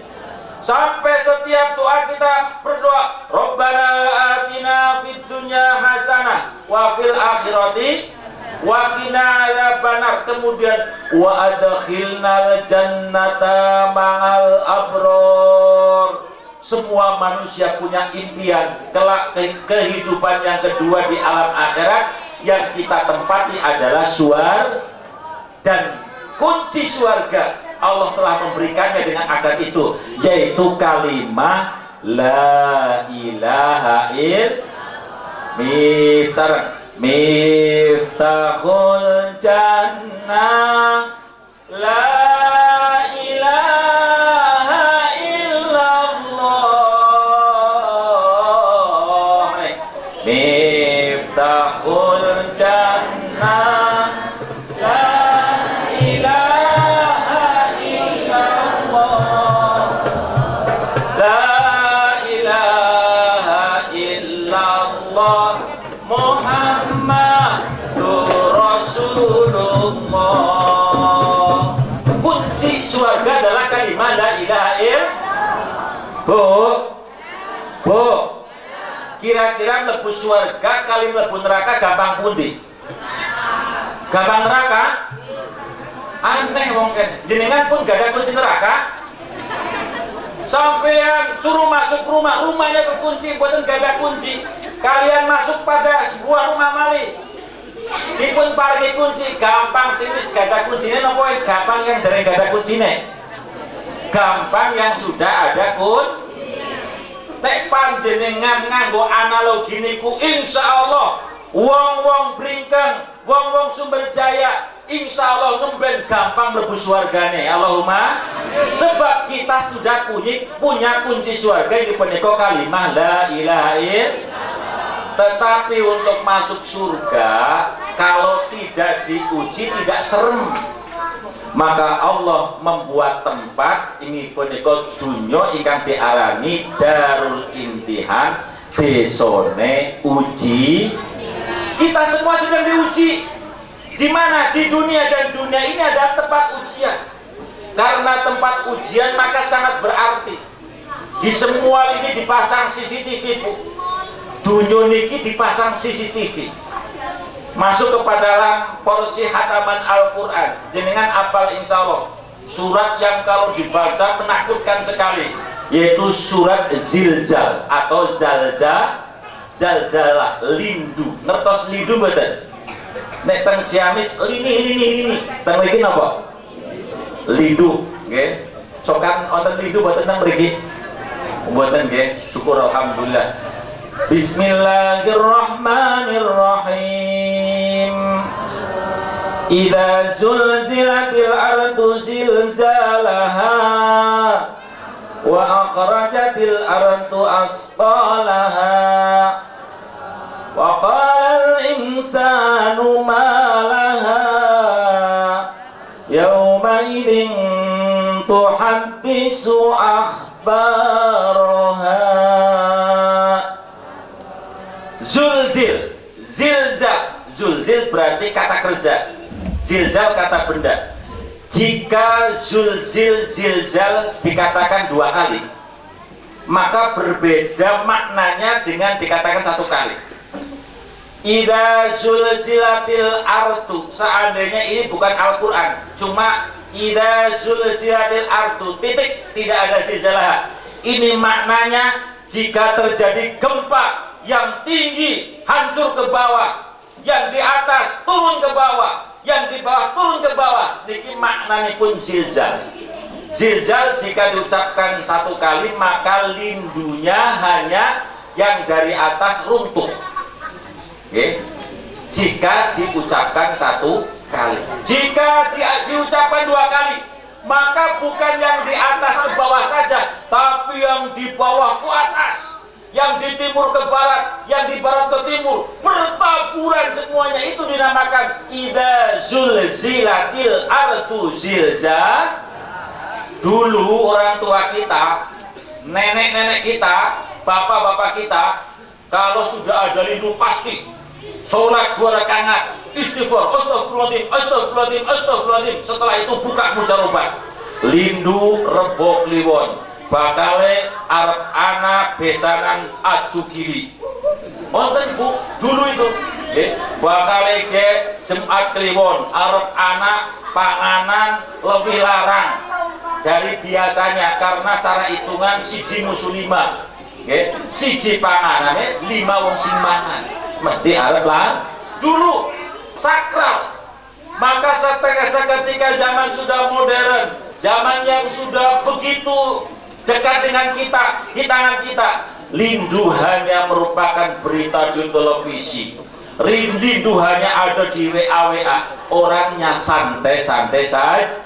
Sampai setiap doa kita berdoa, Rabbana atina fid dunya hasanah wa fil akhirati wa qina adzabannar. Kemudian wa adkhilnal jannata ma'al abror. Semua manusia punya impian kelak kehidupan yang kedua di alam akhirat, yang kita tempati adalah surga, dan kunci surga Allah telah memberikannya dengan akad itu, yaitu kalimat la ilaha illallah. Miftahul jannah la ilaha illallah. Miftahul jannah la ilaha illallah. La ilaha illallah Muhammadur Rasulullah. Kunci surga adalah kalimat la ilaha illallah. Bu, kira-kira mlebu surga kali mlebu neraka gampang pundi? Gampang neraka? Aneh wong kan. Jenengan pun gak ada kunci neraka. Sampean suruh masuk rumah, rumahnya terkunci, buatan gak ada kunci. Kalian masuk pada sebuah rumah malih, dipun paringi kunci, gampang sih wis gak ada kuncinya, nopo gampang yang dari gak ada kuncinya, gampang yang sudah ada kunci. Nek panjenengan nganggo analogi niku, insya Allah wong-wong bringkeng, wong-wong sumber jaya, insya Allah ngemben gampang mlebu swargane. Allahumma. Sebab kita sudah punya kunci swarga, ini punika kalimat la ilaha illallah. Tetapi untuk masuk surga, kalau tidak diuji tidak serem. Maka Allah membuat tempat ini punika dunya ingkang diarani Darul Imtihan, desone uji. Kita semua sedang diuji. Di mana? Di dunia, dan dunia ini adalah tempat ujian. Karena tempat ujian maka sangat berarti. Di semua ini dipasang CCTV, Bu. Dunia niki dipasang CCTV. Masuk kepada dalam porsi hataman Al-Quran, jenengan apal insya Allah surat yang kalau dibaca menakutkan sekali, yaitu surat Zilzal atau Zalzalah, lindu. Ngertos lindu mboten? Nek teng Ciamis lini. Teng mriki napa? Lindu, nggih. Sokan wonten lindu mboten teng mriki? Mboten nggih. Syukur alhamdulillah. Bismillahirrahmanirrahim. Idza zulzilatil ardu zilzalaha wa akhrajatil ardu asqalaha wa qala al-insanu ma laha yawma idzin tuhaddisu akhbaraha. Zulzil, zilzal, zulzil berarti kata kerja, zilzal kata benda. Jika zulzil zilzal dikatakan 2 kali, maka berbeda maknanya dengan dikatakan 1 kali. Idza zulzilatil ardu, seandainya ini bukan Al-Quran, cuma idza zulzilatil ardu titik, tidak ada zilzalah. Ini maknanya jika terjadi gempa yang tinggi hancur ke bawah, yang di atas turun ke bawah, yang di bawah turun ke bawah, ini maknanya pun zilzal. Zilzal jika diucapkan 1 kali, maka lindunya hanya yang dari atas runtuh. Okay. Jika diucapkan 1 kali, jika diucapkan 2 kali, maka bukan yang di atas ke bawah saja, tapi yang di bawah ke atas, yang di timur ke barat, yang di barat ke timur, bertaburan semuanya. Itu dinamakan idza zulzilatil ardu zilzal. Dulu orang tua kita, nenek-nenek kita, bapak-bapak kita, kalau sudah ada lindu pasti sholat 2 rakaat, istighfar, astagfirullahaladzim, astagfirullahaladzim, astagfirullahaladzim. Setelah itu buka mujarobat, lindu rebo kliwon, bakale arep ana besanan adu gili. Wonten Bu, dulu itu nggih, bakale ge Jumat kliwon, arep ana panganan lebih larang dari biasanya, karena cara hitungan siji musuh 5. Nggih, siji panganane 5 wong sing mangan. Mesti arep lah dulu sakral. Maka seketika zaman sudah modern, zaman yang sudah begitu dekat dengan kita, di tangan kita, lindu hanya merupakan berita di televisi, lindu hanya ada di WA, orangnya santai-santai saja.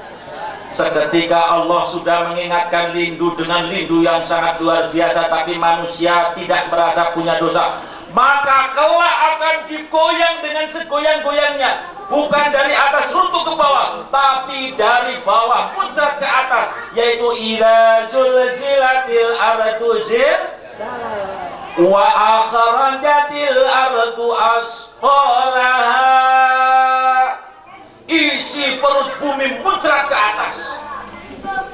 Seketika Allah sudah mengingatkan lindu dengan lindu yang sangat luar biasa, tapi manusia tidak merasa punya dosa, maka kelak akan digoyang dengan segoyang-goyangnya, bukan dari atas runtuh ke bawah, tapi dari bawah muncrat ke atas, yaitu idza zulzilatil ardu zilzalaha wa akhrajatil ardu asqalaha. Isi perut bumi muncrat ke atas,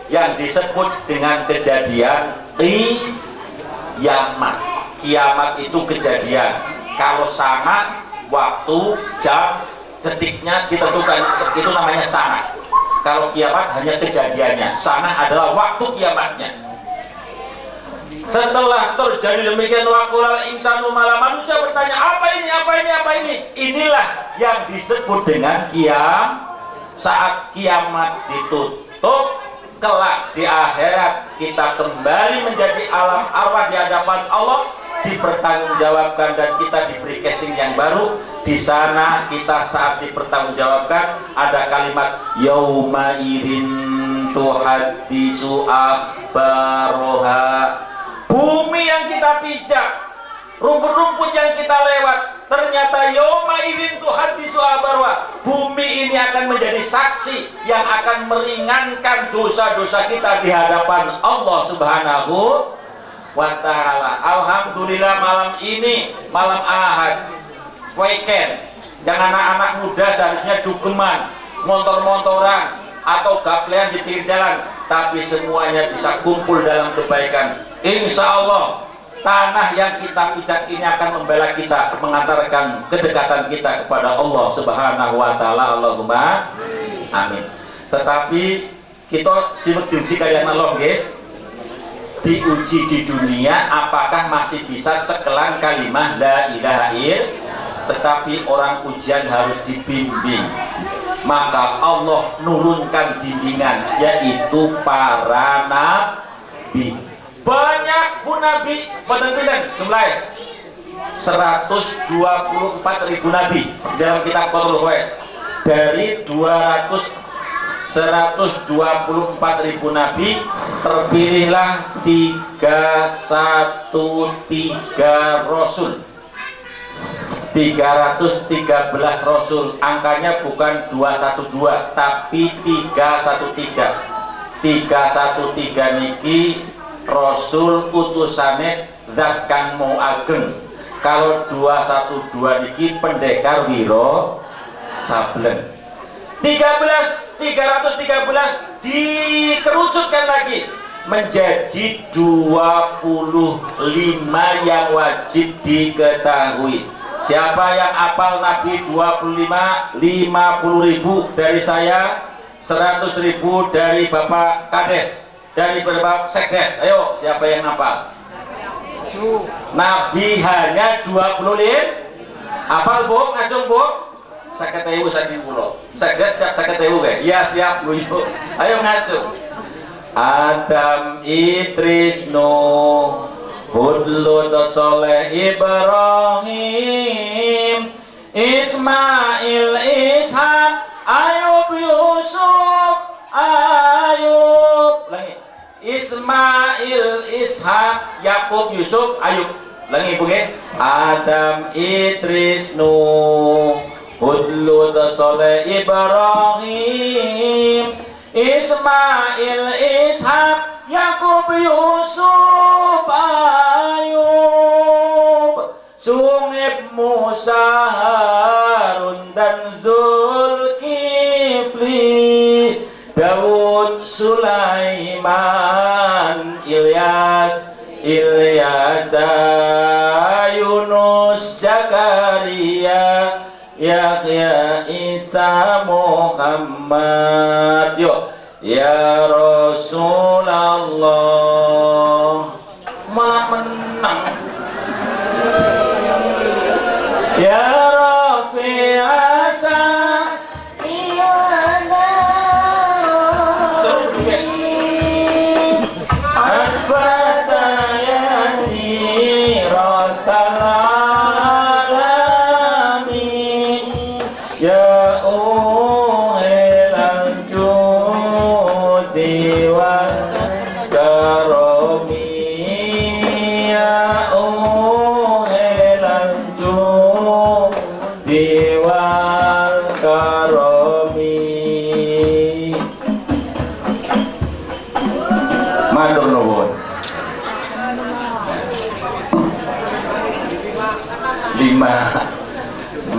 yang disebut dengan kejadian kiamat. Kiamat itu kejadian, kalau sangat waktu, jam, detiknya ditentukan, itu namanya sangat. Kalau kiamat hanya kejadiannya, sangat adalah waktu kiamatnya. Setelah terjadi demikian, waqulal insanu, malah manusia bertanya, apa ini, apa ini, apa ini? Inilah yang disebut dengan saat kiamat ditutup, kelak di akhirat kita kembali menjadi alam arwah di hadapan Allah, dipertanggungjawabkan dan kita diberi casing yang baru. Di sana kita saat dipertanggungjawabkan ada kalimat yauma idzin tuhaddisu akhbaroha. Bumi yang kita pijak, rumput-rumput yang kita lewat, ternyata yauma idzin tuhaddisu akhbaroha. Bumi ini akan menjadi saksi yang akan meringankan dosa-dosa kita di hadapan Allah Subhanahu wa ta'ala. Alhamdulillah, malam ini malam Ahad weekend, yang anak-anak muda seharusnya dugeman, motor-motoran atau gaplean di pinggir jalan, tapi semuanya bisa kumpul dalam kebaikan. Insya Allah tanah yang kita pijak ini akan membela kita, mengantarkan kedekatan kita kepada Allah Subhanahu wa ta'ala. Allahumma amin. Tetapi kita simak diuji kalian Allah nggih, diuji di dunia apakah masih bisa cekelan kalimah la ilaha illallah. Tetapi orang ujian harus dibimbing, maka Allah nurunkan bimbingan, yaitu para nabi. Banyak pun nabi, benar-benar jumlahnya 124.000 nabi dalam kitab Qatrul Wais. Dari 124.000 nabi terpilihlah 313 rasul, 313 rasul. Angkanya bukan 212 tapi 313. 313 niki rasul utusane zat kang mau ageng, Kalau 212 niki pendekar wiro sableng. 313 dikerucutkan lagi menjadi 25 yang wajib diketahui. Siapa yang apal Nabi 25? 50.000 dari saya, 100.000 dari Bapak Kades, dari Bapak Sekdes. Ayo, siapa yang hafal? Nabi hanya 25. Apal Bu? Langsung Bu? 50.000 saking kula. Sekdes siap 50.000 kae. Iya siap Bu. Ayo ngaco. Adam, Idris, Nuh, Hud, Lut, Soleh, Ibrahim, Ismail, Ishak, Ayub, Yusuf, Ayub. Langi. Ismail, Ishak, Yakub, Yusuf, Ayub. Langi Bu nggih. Adam, Idris, Nuh, Hud, Lut, Soleh, Ibrahim, Ismail, Ishak, Yakub, Yusuf, Ayub, Shu'aib, Musa, Harun dan Zulkifli, Daud, Sulaiman, Ilyas, Yunus, Zakaria, Yahya, Isa, Muhammad. Yuk, ya Rasulullah. Malah menang. Ya Rafi Asa.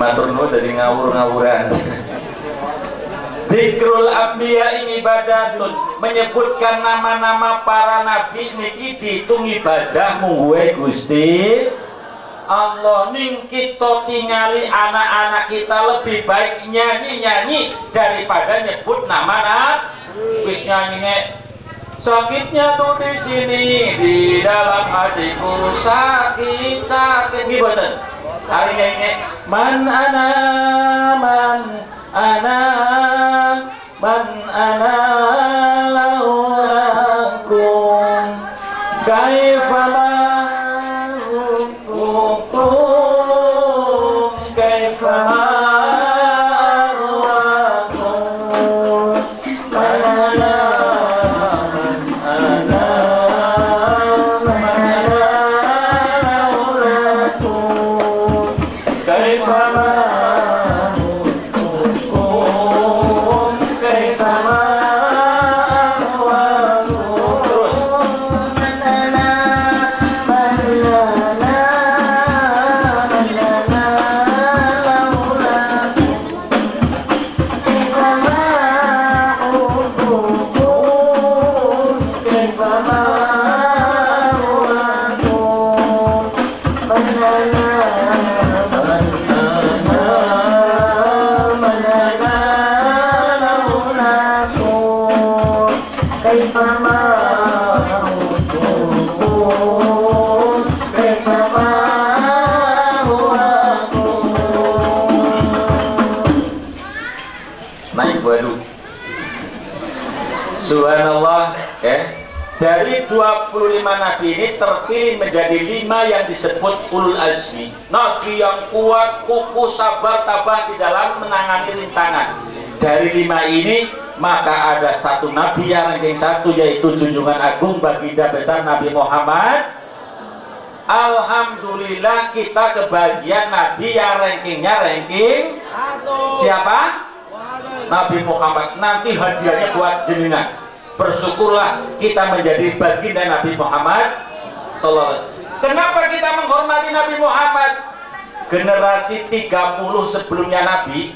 Matur nuwun dari ngawur-ngawuran. Dzikrul anbiya ibadatun, menyebutkan nama-nama para nabi niki diitung ibadah mungguhe Gusti Allah. Ning kita tingali anak-anak kita lebih baik nyanyi-nyanyi daripada nyebut nama nabi. Wis nyanyine sakitnya tuh di sini di dalam hatiku sakit nggih mboten. Hari ini man ana lakum kaifama hukum kaifama Subhanallah, dari 25 nabi ini terpilih menjadi 5 yang disebut ulul azmi, nabi yang kuat, kukuh, sabar, tabah di dalam menangani rintangan. Dari 5 ini maka ada satu nabi yang ranking 1, yaitu junjungan agung baginda besar Nabi Muhammad. Alhamdulillah kita kebagian nabi yang rankingnya ranking siapa? Nabi Muhammad. Nanti hadiahnya buat jenengan. Bersyukurlah kita menjadi baginda Nabi Muhammad sallallahu alaihi wasallam. Kenapa kita menghormati Nabi Muhammad? Generasi 30 sebelumnya Nabi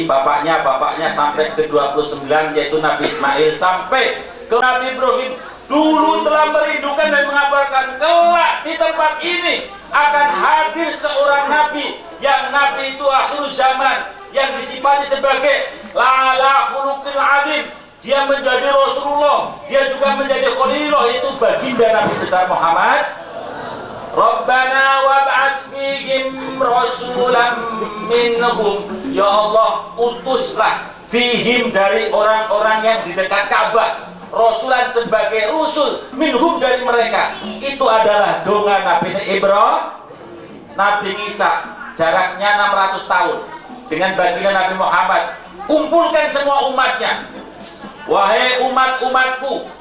bapaknya sampai ke 29, yaitu Nabi Ismail sampai ke Nabi Ibrahim, dulu telah merindukan dan mengabarkan kelak di tempat ini akan hadir seorang Nabi, yang Nabi itu akhir zaman, yang disifati sebagai la'ala khuluqil azim. Dia menjadi Rasulullah, dia juga menjadi Khalilullah, itu baginda Nabi besar Muhammad. Rabbana wab'ats fihim rasulan minhum, ya Allah utuslah fihim, dari orang-orang yang di dekat Ka'bah, rasulan sebagai rusul, minhum dari mereka. Itu adalah donga Nabi Ibrahim. Nabi Isa jaraknya 600 tahun dengan baginda Nabi Muhammad. Kumpulkan semua umatnya, wahai umat-umatku,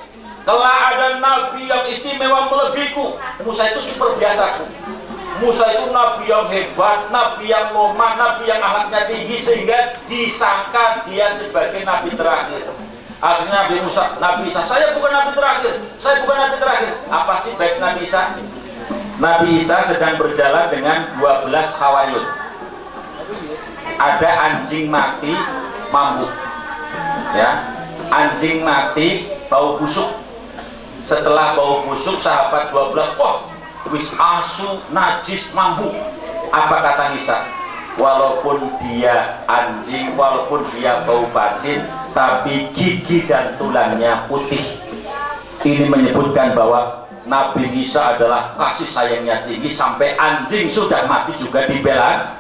kelak ada nabi yang istimewa melebihiku. Musa itu super biasaku. Musa itu nabi yang hebat, nabi yang lemah, nabi yang akhlaknya tinggi, sehingga disangka dia sebagai nabi terakhir. Akhirnya Nabi Isa, saya bukan nabi terakhir, saya bukan nabi terakhir. Apa sih baik Nabi Isa? Nabi Isa sedang berjalan dengan 12 hawariyun. Ada anjing mati mabuk, ya, anjing mati bau busuk. Setelah bau busuk, sahabat 12, wah, wis asu, najis, mabuk. Apa kata Isa? Walaupun dia anjing, walaupun dia bau bacin, tapi gigi dan tulangnya putih. Ini menyebutkan bahwa Nabi Isa adalah kasih sayangnya tinggi, sampai anjing sudah mati juga dibela.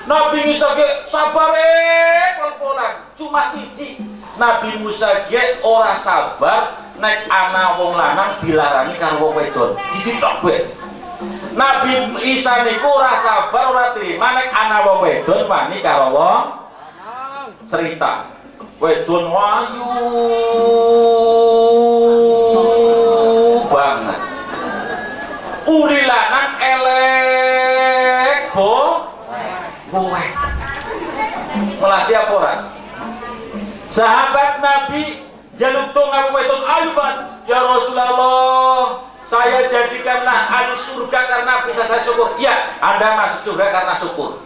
Nabi Isa ge sabare pol-polan, cuma siji. Nabi Musa ge ora sabar nek ana wong lanang dilarangi karo wong wedon. Siji tok kowe. Nabi Isa niku ora sabar, ora terima nek ana wong wedon wani karo wong cerita. Wedon wayu banget. Uri lanang elek boek. Melasi apa ora? Sahabat Nabi jaluk tong apa wedon ayu banget. Ya Rasulullah, saya jadikanlah ahli surga karena bisa saya syukur. Ya, Anda masuk surga karena syukur.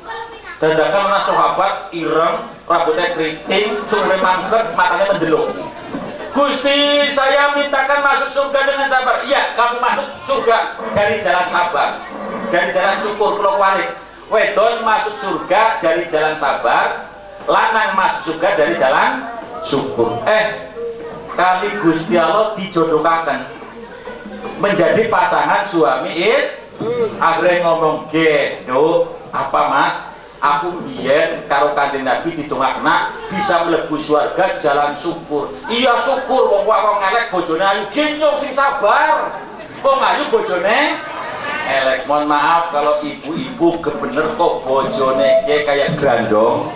Dadakan mana sahabat ireng, rambutnya keriting, sumber mansret, matanya mendelung. Gusti, saya mintakan masuk surga dengan sabar. Iya, kamu masuk surga dari jalan sabar, dari jalan syukur. Pulau Walik, wedon masuk surga dari jalan sabar, lanang masuk surga dari jalan syukur. Kali Gusti Allah dijodohkan menjadi pasangan suami akhirnya ngomong gitu, apa mas, aku biyen karo Kanjeng Nabi ditungakna bisa mlebu surga jalan syukur. Iya syukur, wong elek bojone ayu, ginyong sing sabar. Wong ayu bojone elek. Mohon maaf kalau ibu-ibu kebener kok bojone kayak grandong.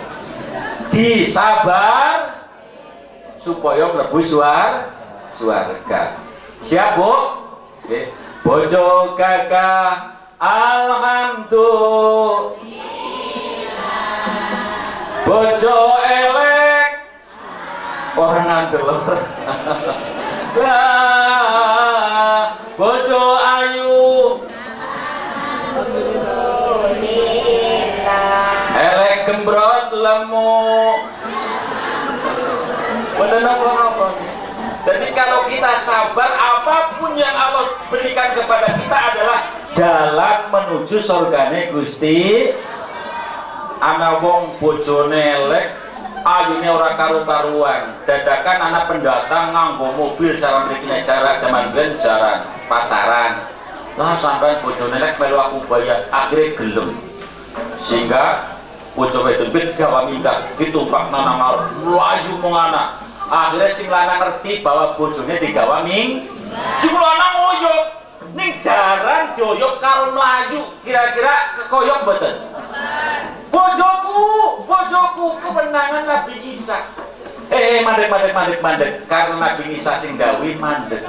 Disabar supaya mlebu surga. Siap, Bu? Oke. Bojo kakak alhamdulillah, bojo elek orang ngandelor. Bojo ayu elek gembrot lemu. Benar apa? Jadi kalau kita sabar, apapun yang Allah berikan kepada kita adalah jalan menuju surgane Gusti. Ana wong bojone elek, ayune ora karu-karuan. Dadakan anak pendatang nganggo mobil cara mriki jarak zaman biyen jarak pacaran. Lah sampai bojone elek melu aku bayar, akhirnya gelem. Sehingga bojo wedok gawa minggat ditumpakna nang layu mung anak. Akhirnya sing lanang ngerti bahwa bojone digawa sing lanang ngoyok ning jarang dioyok karo mlayu. Kira-kira kekoyok mboten? Bojoku kemenangan Nabi Isa. Mandek karena Nabi Isa sing gawe mandek.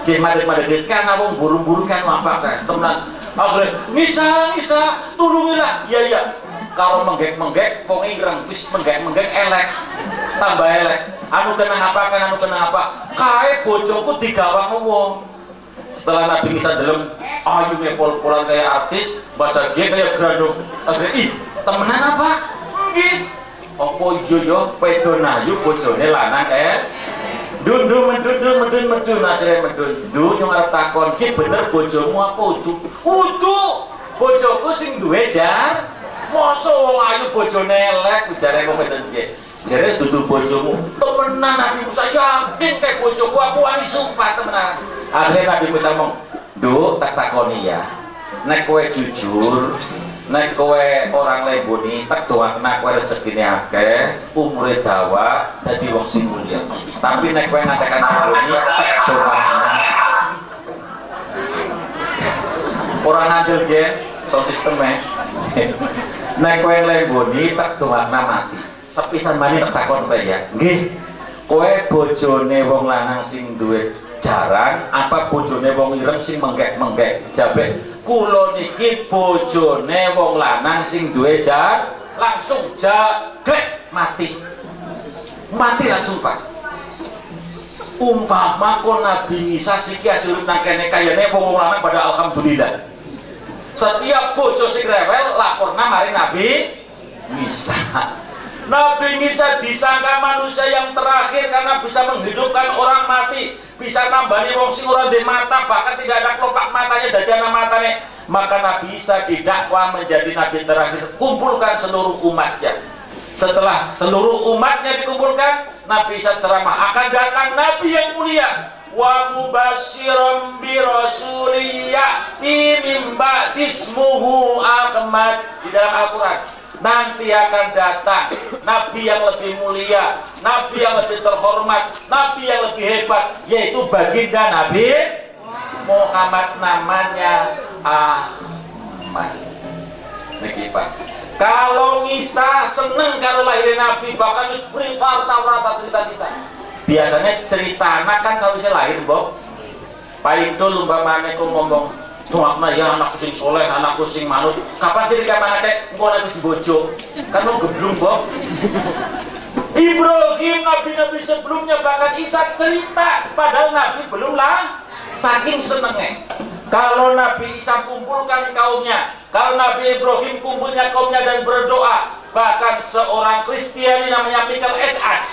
Nggih mandek karena wong buru-buru kan apa kae tenan. Akhirnya Isa tulungilah. Iya. Kalau menggek kok ireng wis menggek elek. Tambah elek. Anu kenang apa? Kae bojoku digawang wong. setelah Nabi Isa dalam ayu pol-polan kayak artis, bahasa dia kayak grandong. Akhirnya ih, temenan apa? Nggih. Apa iya yo pedon ayu bojone lanang Dun medun akhirnya medun. Nyung arep takon, ki bener bojomu apa udu? Udu. Bojoku sing duwe jar. Mosok wong ayu bojone elek ujare wong wedon ki. Jare dudu bojomu. Temenan Nabi Musa yakin kayak bojoku aku wani sumpah temenan. Akhirnya Nabi Musa ngomong, "Nduk, tak takoni ya. Nek kowe jujur, nek kowe orang leboni, tak doakna kowe rezekine akeh, umure dawa, dadi wong sing mulya. Tapi nek kowe ngatekan leboni, tak doakna." Orang ngandel nggih, sound sisteme. Nek kowe leboni, tak doakna mati. Sepisan mani tak takon kowe ya. Nggih. Kowe bojone wong lanang sing duwe jarang apa bojone wong ireng sing menggek-menggek? Jabe, kula niki bojone wong lanang sing duwe jar, langsung jaglek mati. Mati langsung Pak. Umpama kon Nabi Isa siki hasil nang kene kayane wong lanang pada alhamdulillah. Setiap bojo sing rewel laporna mari Nabi Isa. Nabi Isa disangka manusia yang terakhir karena bisa menghidupkan orang mati, bisa nambani wong sing ora ndek mata, bahkan tidak ada kelopak matanya dadi ana matane. Maka Nabi Isa didakwa menjadi nabi terakhir. Kumpulkan seluruh umatnya. Setelah seluruh umatnya dikumpulkan, Nabi Isa ceramah, akan datang nabi yang mulia. Wa mubasyiran bi rasulin ya'ti min ba'di ismuhu Ahmad. Di dalam Al-Qur'an nanti akan datang nabi yang lebih mulia, nabi yang lebih terhormat, nabi yang lebih hebat, yaitu baginda Nabi Muhammad, namanya Ahmad. Niki Pak, kalau Isa seneng karo lahir Nabi, bahkan wis berita-rata cerita-cerita. Biasanya cerita anak kan sawise lahir, Mbok. Paintul umpamane ku ngomong, "Doakna ya anakku sing soleh, anakku sing manut." Kapan sih kapan akeh engko nek wis bojo? Kan wong geblung, Mbok. Ibrahim, nabi-nabi sebelumnya, bahkan Isa cerita padahal Nabi belum lah. Saking senengnya. Kalau Nabi Isa kumpulkan kaumnya, kalau Nabi Ibrahim kumpulnya kaumnya dan berdoa, bahkan seorang Kristiani namanya Michael S. Ash,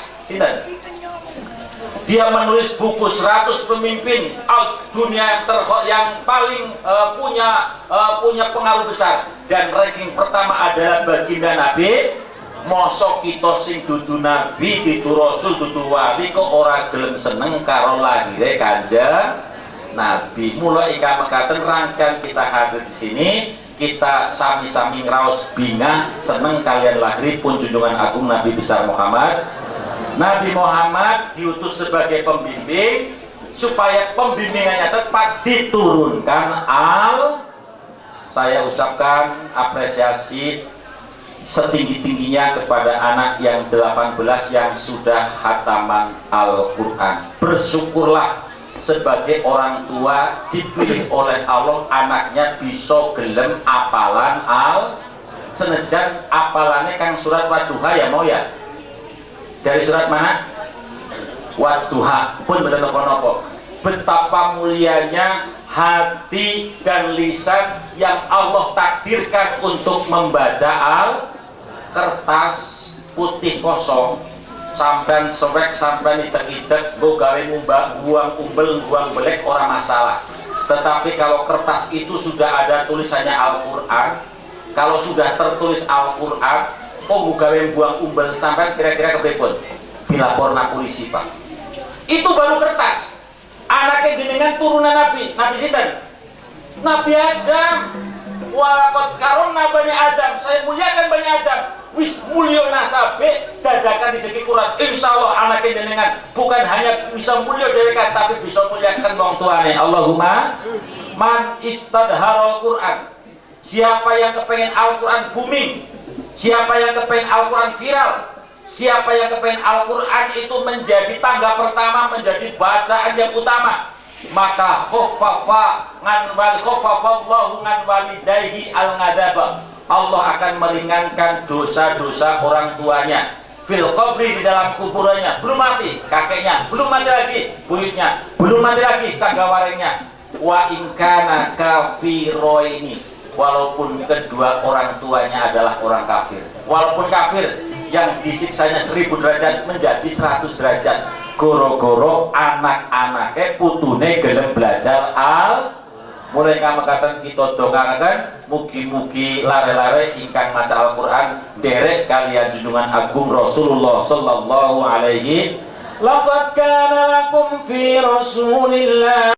dia menulis buku 100 pemimpin dunia yang paling punya pengaruh besar, dan ranking pertama adalah baginda Nabi. Mosok kita sing dudu nabi, dudu rasul, dudu wali kok ora gelem seneng karo lahire Kanjeng Nabi. Mula ika mekaten rangkaian kita hadir di sini, kita sami-sami ngraos bingah seneng kalian lahiripun junjungan agung Nabi besar Muhammad. Nabi Muhammad diutus sebagai pembimbing supaya pembimbingannya tepat diturunkan. Saya ucapkan apresiasi setinggi-tingginya kepada anak yang 18 yang sudah khataman Al-Quran. Bersyukurlah sebagai orang tua dipilih oleh Allah anaknya bisa gelem apalan senajan apalannya kang surat Wadduha ya mau ya. Dari surat mana? Wadduha pun benar nopo-nopo. Betapa mulianya hati dan lisan yang Allah takdirkan untuk membaca kertas putih kosong, sampai sewek sampai itek-itek go gawe buang umbel buang belek orang masalah. Tetapi kalau kertas itu sudah ada tulisannya Al-Quran, kalau sudah tertulis Al-Quran, gawe buang umbel sampai kira-kira kepepun dilaporna polisi Pak. Itu baru kertas. Anaknya jenengan turunan Nabi sinten? Nabi Adam. Walaqad karomna bani Adam, saya muliakan bani Adam. Wis mulya nasabe dadakan di segi Quran. Insyaallah anaknya jenengan bukan hanya bisa mulya dheweke tapi bisa muliakan wong tuane. Allahumma man istadharul Quran. Siapa yang kepengen Al-Quran booming, siapa yang kepengen Al-Quran viral, siapa yang kepengen Al-Quran itu menjadi tangga pertama, menjadi bacaan yang utama, maka khuffafa ngan wali khuffafallahu ngan walidayhi al-ngadaba, Allah akan meringankan dosa-dosa orang tuanya fil qabri, di dalam kuburannya. Belum mati kakeknya, belum mati lagi buyutnya, belum mati lagi canggawarengnya, wa ingkana kafiroini, walaupun kedua orang tuanya adalah orang kafir, walaupun kafir yang disiksanya 1000 derajat menjadi 100 derajat, goro-goro anak-anaknya putune gelem belajar mulai kami kita dongakan mugi-mugi lare-lare ingkang maca Al-Quran derek kalian junjungan agung Rasulullah sallallahu alaihi. Laqad kana lakum fi Rasulillah